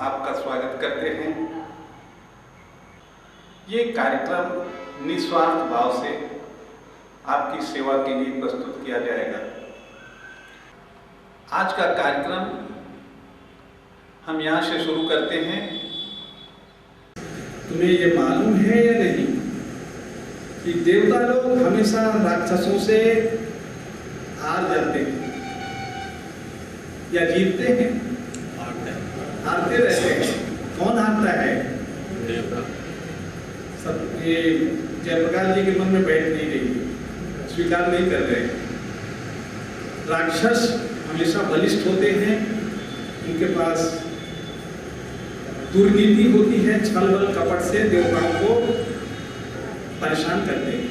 आपका स्वागत करते हैं। ये कार्यक्रम निस्वार्थ भाव से आपकी सेवा के लिए प्रस्तुत किया जाएगा। आज का कार्यक्रम हम यहाँ से शुरू करते हैं। तुम्हें ये मालूम है या नहीं कि देवता लोग हमेशा राक्षसों से हार जाते हैं या जीतते हैं? हारते रहते हैं। कौन हारता है? देवता। सब ये जयप्रकाश जी के मन में बैठ नहीं रही, स्वीकार नहीं कर रहे। राक्षस हमेशा बलिष्ठ होते हैं, उनके पास दुर्नीति होती है, छल बल कपट से देवताओं को परेशान करते हैं।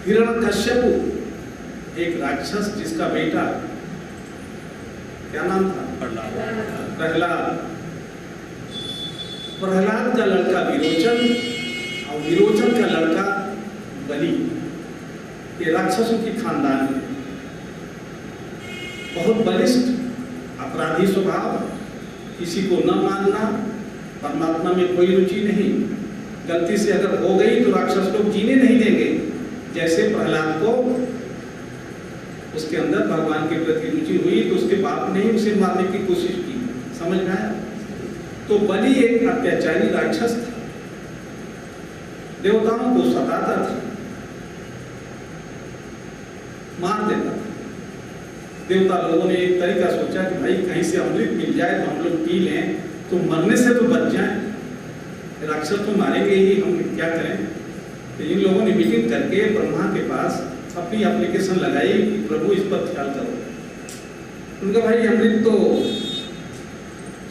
हिरण्यकश्यप एक राक्षस जिसका बेटा क्या नाम था? प्रहलाद। प्रहलाद का लड़का विरोचन और विरोचन का लड़का बलि, ये राक्षसों की खानदान है। बहुत बलिष्ठ, अपराधी स्वभाव, किसी को न मानना, परमात्मा में कोई रुचि नहीं। गलती से अगर हो गई तो राक्षस लोग जीने नहीं देंगे। जैसे प्रहलाद को उसके अंदर भगवान के प्रति रुचि हुई तो उसके बाप ने ही उसे मारने की कोशिश की। समझ में आया? तो बलि एक अत्याचारी राक्षस था, देवताओं को सताता था, मार देता था। देवता लोगों ने एक तरीका सोचा कि भाई कहीं से अमृत मिल जाए तो हम लोग पी लें, तो मरने से तो बच जाएं। राक्षस तो मारेंगे ही, हम क्या करें? तो इन लोगों ने मीटिंग करके ब्रह्मा के पास अपनी एप्लीकेशन लगाई कि प्रभु इस पर ख्याल करो। उनका भाई अमृत तो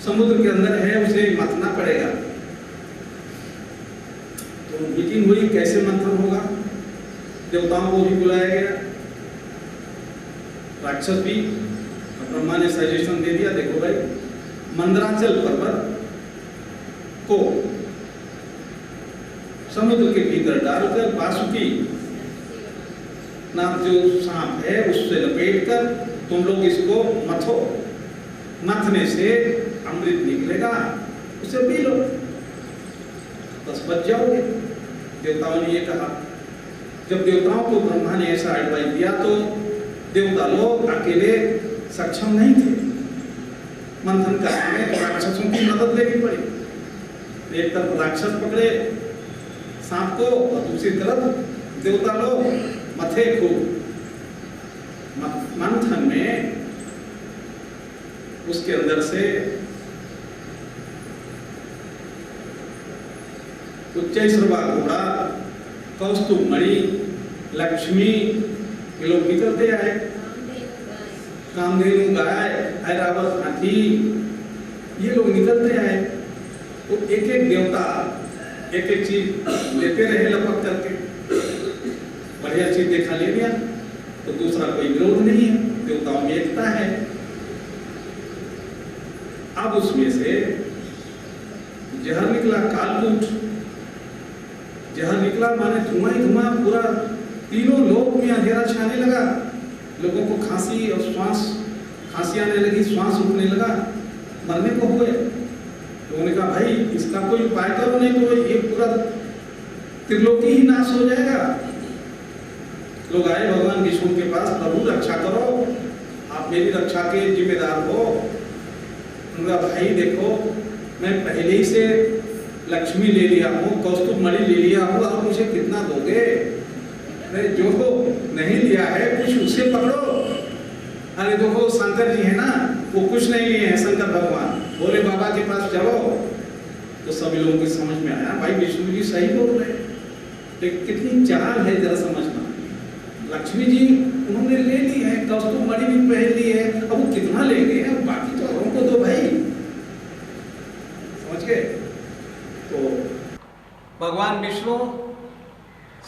समुद्र के अंदर है, उसे मथना पड़ेगा। तो मीटिंग हुई, कैसे मंथन होगा? देवताओं को भी बुलाया गया, राक्षस भी। ब्रह्मा ने सजेशन दे दिया, देखो भाई मंदराचल पर्वत को समुद्र के भीतर डालकर बासुकी नाम जो सांप है उससे लपेटकर तुम लोग इसको मथो, मथने से अमृत निकलेगा, उसे पी लो, बस बच जाओगे। देवताओं ने ये कहा। जब देवताओं को ब्रह्मा ने ऐसा एडवाइस दिया तो देवता लोग अकेले सक्षम नहीं थे मंथन करने में, तो राक्षसों की मदद लेनी पड़ी। एक तरफ राक्षस पकड़े सांप को और दूसरी तरफ देवता लोग मथे खूब। मंथन में उसके अंदर से उच्चैश्रवा घोड़ा, कौस्तुभ मणि, लक्ष्मी, ये लोग निकलते आए। कामधेनु गाय, ऐरावत हाथी, ये लोग निकलते आए। तो एक एक देवता एक एक चीज लेते रहे लपक करके। बढ़िया चीज देखा ले लिया तो दूसरा कोई विरोध नहीं है, देवताओं में एकता है। अब उसमें से जहर निकला, कालकूट। जहर निकला माने धुआं ही धुआं, पूरा तीनों लोक में अंधेरा छाने लगा। लोगों को खांसी और खांसी आने लगी, श्वास रुकने लगा, मरने को हुए। लोगों ने कहा भाई इसका कोई उपाय करो, नहीं तो ये पूरा त्रिलोकी ही नाश हो जाएगा। लोग आए भगवान विष्णु के पास, प्रभु रक्षा करो, आप मेरी रक्षा के जिम्मेदार हो। उनका भाई देखो मैं पहले ही से लक्ष्मी ले लिया हूँ, कौस्तुभ मणि ले लिया हूँ, आप मुझे कितना दोगे? अरे जो नहीं लिया है कुछ उसे पकड़ो। अरे देखो शंकर जी है ना, वो कुछ नहीं लिए हैं, शंकर भगवान भोले बाबा के पास चलो। तो सभी लोगों की समझ में आया भाई विष्णु जी सही बोल रहे हैं, लेकिन कितनी चाल है जरा समझना। लक्ष्मी जी उन्होंने ले ली है, कौस्तुभ मणि भी पहन ली है, अब वो कितना लेंगे, अब बाकी तो हमको दो भाई। समझ गए? तो भगवान विष्णु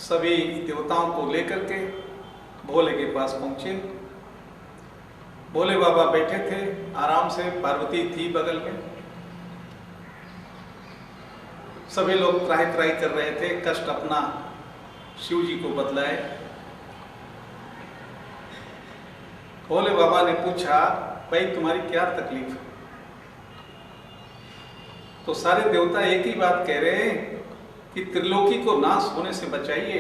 सभी देवताओं को लेकर के भोले के पास पहुंचे। भोले बाबा बैठे थे आराम से, पार्वती थी बगल में। सभी लोग त्राही त्राही कर रहे थे, कष्ट अपना शिव जी को बतलाए। भोले बाबा ने पूछा भाई तुम्हारी क्या तकलीफ है? तो सारे देवता एक ही बात कह रहे हैं कि त्रिलोकी को नाश होने से बचाइए,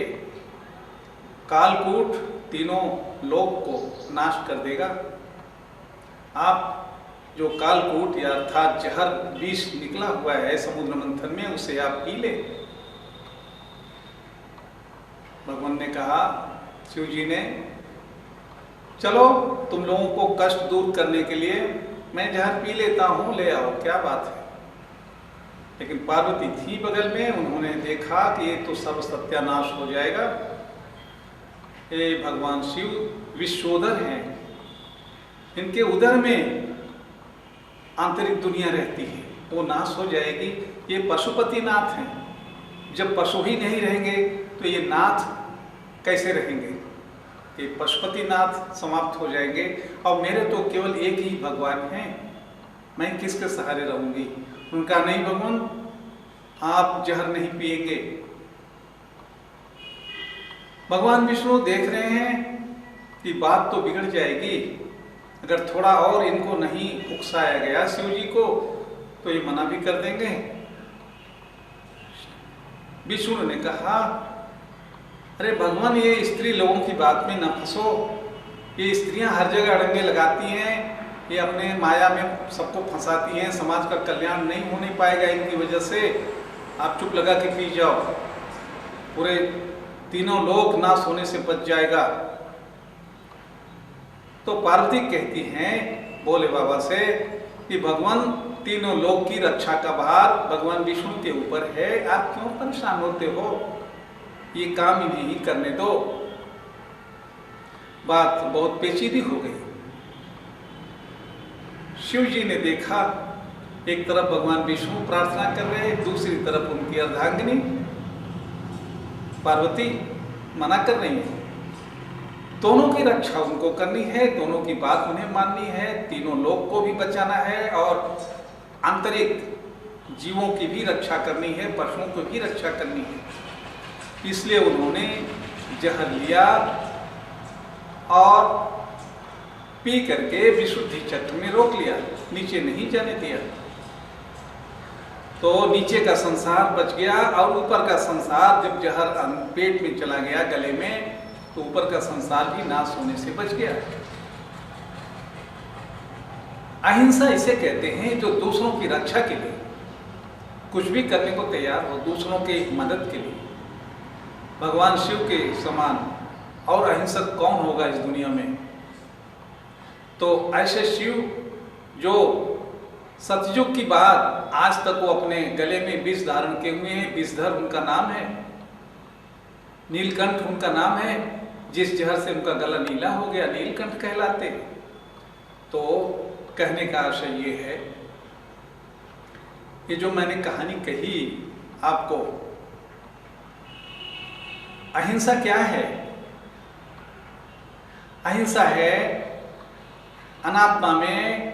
कालकूट तीनों लोक को नाश कर देगा। आप जो कालकूट या अर्थात जहर विष निकला हुआ है समुद्र मंथन में, उसे आप पी ले। भगवान ने कहा, शिव जी ने, चलो तुम लोगों को कष्ट दूर करने के लिए मैं जहर पी लेता हूं, ले आओ, क्या बात है। लेकिन पार्वती थी बगल में, उन्होंने देखा कि ये तो सब सत्यानाश हो जाएगा। ये भगवान शिव विश्वोदर हैं, इनके उदर में आंतरिक दुनिया रहती है, वो नाश हो जाएगी। ये पशुपति नाथ हैं, जब पशु ही नहीं रहेंगे तो ये नाथ कैसे रहेंगे? ये पशुपति नाथ समाप्त हो जाएंगे और मेरे तो केवल एक ही भगवान हैं, मैं किसके सहारे रहूंगी? उनका नहीं भगवान, आप जहर नहीं पिएंगे। भगवान विष्णु देख रहे हैं कि बात तो बिगड़ जाएगी, अगर थोड़ा और इनको नहीं उकसाया गया शिव जी को तो ये मना भी कर देंगे। विष्णु ने कहा, अरे भगवान, ये स्त्री लोगों की बात में न फंसो, ये स्त्रियां हर जगह अड़ंगे लगाती हैं, ये अपने माया में सबको फंसाती हैं, समाज का कल्याण नहीं होने पाएगा इनकी वजह से, आप चुप लगा के पी जाओ, पूरे तीनों लोक नाश होने से बच जाएगा। तो पार्वती कहती हैं भोले बाबा से कि भगवान, तीनों लोक की रक्षा का भार भगवान विष्णु के ऊपर है, आप क्यों परेशान होते हो? ये काम इन्हें ही करने दो। बात बहुत पेचीदी हो गई। शिव जी ने देखा, एक तरफ भगवान विष्णु प्रार्थना कर रहे हैं, दूसरी तरफ उनकी अर्धांगिनी पार्वती मना कर रही है। दोनों की रक्षा उनको करनी है, दोनों की बात उन्हें माननी है, तीनों लोक को भी बचाना है और आंतरिक जीवों की भी रक्षा करनी है, पशुओं की भी रक्षा करनी है। इसलिए उन्होंने जहर लिया और पी करके विशुद्धि चक्र में रोक लिया, नीचे नहीं जाने दिया। तो नीचे का संसार बच गया और ऊपर का संसार जब जहर पेट में चला गया गले में, तो ऊपर का संसार भी नाश होने से बच गया। अहिंसा इसे कहते हैं जो दूसरों की रक्षा के लिए कुछ भी करने को तैयार हो, दूसरों की मदद के लिए। भगवान शिव के समान और अहिंसक कौन होगा इस दुनिया में? तो ऐसे शिव जो सतयुग की बात आज तक वो अपने गले में विष धारण किए हुए हैं, विषधर उनका नाम है, नीलकंठ उनका नाम है, जिस जहर से उनका गला नीला हो गया नीलकंठ कहलाते। तो कहने का आशय ये है, ये जो मैंने कहानी कही आपको, अहिंसा क्या है? अहिंसा है अनात्मा में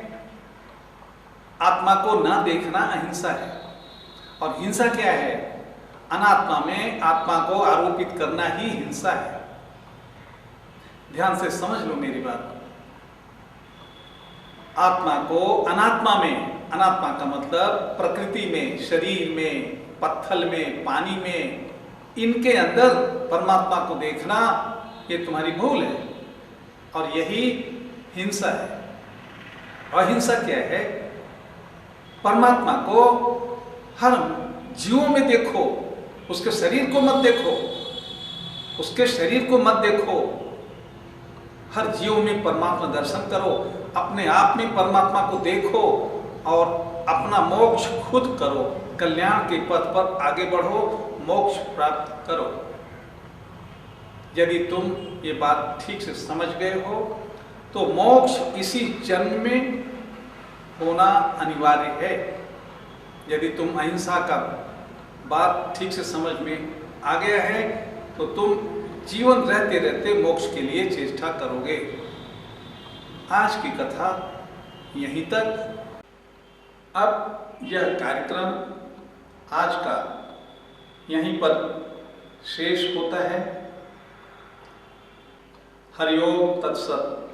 आत्मा को ना देखना, अहिंसा है। और हिंसा क्या है? अनात्मा में आत्मा को आरोपित करना ही हिंसा है। ध्यान से समझ लो मेरी बात। आत्मा को अनात्मा में, अनात्मा का मतलब प्रकृति में, शरीर में, पत्थल में, पानी में, इनके अंदर परमात्मा को देखना, ये तुम्हारी भूल है और यही हिंसा है। अहिंसा क्या है? परमात्मा को हर जीवों में देखो, उसके शरीर को मत देखो, उसके शरीर को मत देखो, हर जीव में परमात्मा दर्शन करो, अपने आप में परमात्मा को देखो और अपना मोक्ष खुद करो, कल्याण के पथ पर आगे बढ़ो, मोक्ष प्राप्त करो। यदि तुम ये बात ठीक से समझ गए हो तो मोक्ष इसी जन्म में होना अनिवार्य है। यदि तुम अहिंसा का बात ठीक से समझ में आ गया है तो तुम जीवन रहते रहते मोक्ष के लिए चेष्टा करोगे। आज की कथा यहीं तक। अब यह कार्यक्रम आज का यहीं पर शेष होता है। हरिओम तत्सत।